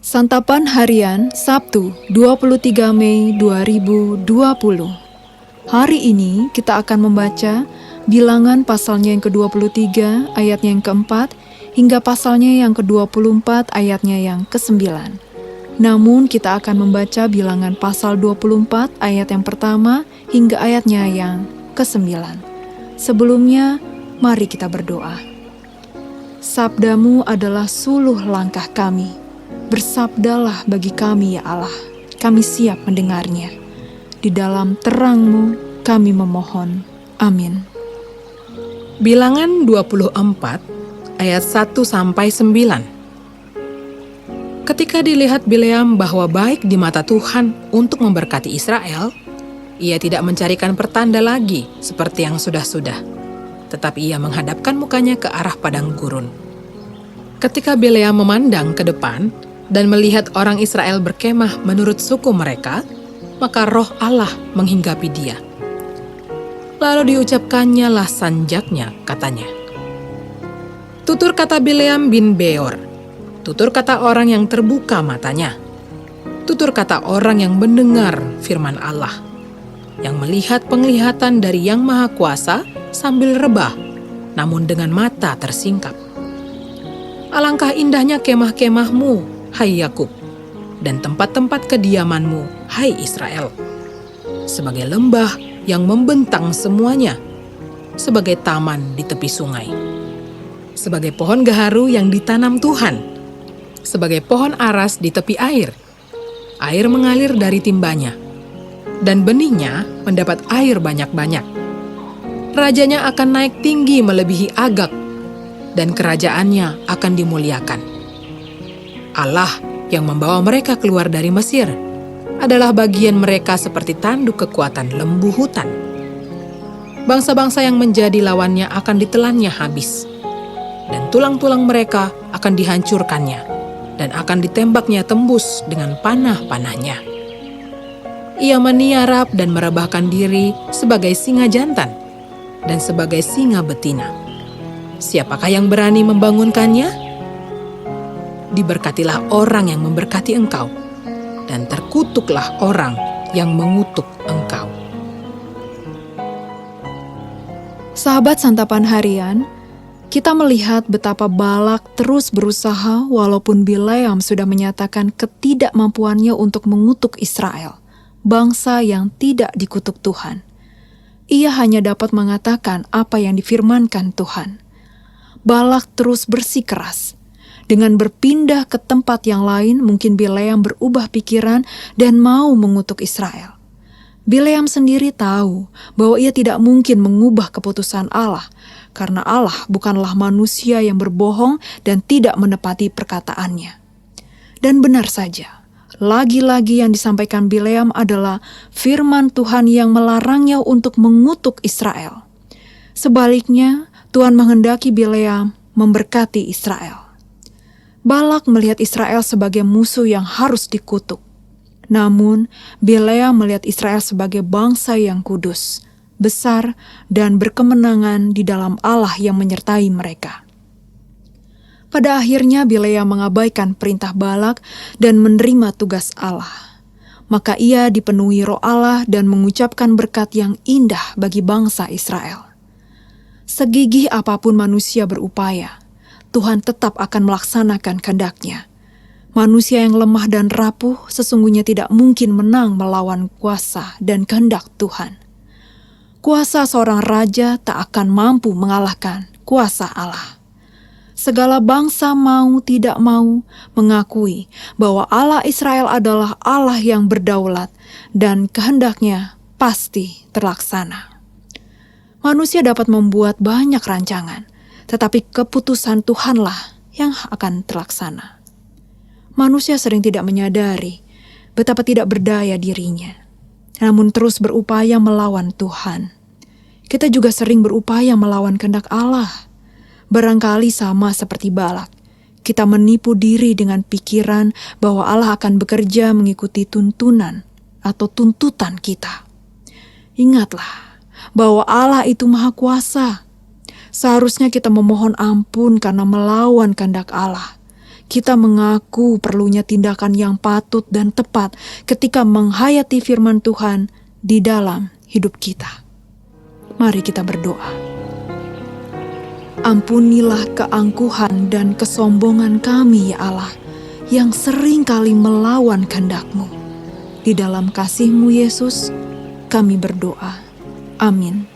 Santapan Harian Sabtu 23 Mei 2020. Hari ini kita akan membaca Bilangan pasalnya yang ke-23 ayatnya yang ke-4 hingga pasalnya yang ke-24 ayatnya yang ke-9. Namun kita akan membaca Bilangan pasal 24 ayat yang pertama hingga ayatnya yang ke-9. Sebelumnya, mari kita berdoa. Sabdamu adalah suluh langkah kami. Bersabdalah bagi kami ya Allah, kami siap mendengarnya. Di dalam terang-Mu kami memohon. Amin. Bilangan 24 ayat 1-9. Ketika dilihat Bileam bahwa baik di mata Tuhan untuk memberkati Israel, ia tidak mencarikan pertanda lagi seperti yang sudah-sudah, tetapi ia menghadapkan mukanya ke arah padang gurun. Ketika Bileam memandang ke depan dan melihat orang Israel berkemah menurut suku mereka, maka roh Allah menghinggapi dia. Lalu diucapkannya lah sanjaknya, katanya. Tutur kata Bileam bin Beor, tutur kata orang yang terbuka matanya, tutur kata orang yang mendengar firman Allah, yang melihat penglihatan dari Yang Maha Kuasa sambil rebah, namun dengan mata tersingkap. Alangkah indahnya kemah-kemahmu, hai Yakub, dan tempat-tempat kediamanmu, hai Israel, sebagai lembah yang membentang semuanya, sebagai taman di tepi sungai, sebagai pohon gaharu yang ditanam Tuhan, sebagai pohon aras di tepi air. Air mengalir dari timbanya, dan benihnya mendapat air banyak-banyak. Rajanya akan naik tinggi melebihi Agag, dan kerajaannya akan dimuliakan. Allah yang membawa mereka keluar dari Mesir adalah bagian mereka seperti tanduk kekuatan lembu hutan. Bangsa-bangsa yang menjadi lawannya akan ditelannya habis, dan tulang-tulang mereka akan dihancurkannya, dan akan ditembaknya tembus dengan panah-panahnya. Ia meniarap dan merebahkan diri sebagai singa jantan, dan sebagai singa betina. Siapakah yang berani membangunkannya? Diberkatilah orang yang memberkati engkau, dan terkutuklah orang yang mengutuk engkau. Sahabat Santapan Harian, kita melihat betapa Balak terus berusaha walaupun Bileam sudah menyatakan ketidakmampuannya untuk mengutuk Israel, bangsa yang tidak dikutuk Tuhan. Ia hanya dapat mengatakan apa yang difirmankan Tuhan. Balak terus bersikeras. Dengan berpindah ke tempat yang lain, mungkin Bileam berubah pikiran dan mau mengutuk Israel. Bileam sendiri tahu bahwa ia tidak mungkin mengubah keputusan Allah, karena Allah bukanlah manusia yang berbohong dan tidak menepati perkataannya. Dan benar saja, lagi-lagi yang disampaikan Bileam adalah firman Tuhan yang melarangnya untuk mengutuk Israel. Sebaliknya, Tuhan menghendaki Bileam memberkati Israel. Balak melihat Israel sebagai musuh yang harus dikutuk. Namun, Bileam melihat Israel sebagai bangsa yang kudus, besar, dan berkemenangan di dalam Allah yang menyertai mereka. Pada akhirnya, Bileam mengabaikan perintah Balak dan menerima tugas Allah. Maka ia dipenuhi roh Allah dan mengucapkan berkat yang indah bagi bangsa Israel. Segigih apapun manusia berupaya, Tuhan tetap akan melaksanakan kehendak-Nya. Manusia yang lemah dan rapuh sesungguhnya tidak mungkin menang melawan kuasa dan kehendak Tuhan. Kuasa seorang raja tak akan mampu mengalahkan kuasa Allah. Segala bangsa mau tidak mau mengakui bahwa Allah Israel adalah Allah yang berdaulat dan kehendak-Nya pasti terlaksana. Manusia dapat membuat banyak rancangan, tetapi keputusan Tuhanlah yang akan terlaksana. Manusia sering tidak menyadari betapa tidak berdaya dirinya, namun terus berupaya melawan Tuhan. Kita juga sering berupaya melawan kehendak Allah. Barangkali sama seperti Balak, kita menipu diri dengan pikiran bahwa Allah akan bekerja mengikuti tuntunan atau tuntutan kita. Ingatlah bahwa Allah itu Maha Kuasa. Seharusnya kita memohon ampun karena melawan kehendak Allah. kita mengaku perlunya tindakan yang patut dan tepat ketika menghayati firman Tuhan di dalam hidup kita. Mari kita berdoa. Ampunilah keangkuhan dan kesombongan kami, ya Allah, yang sering kali melawan kehendak-Mu. Di dalam kasih-Mu, Yesus, kami berdoa. Amin.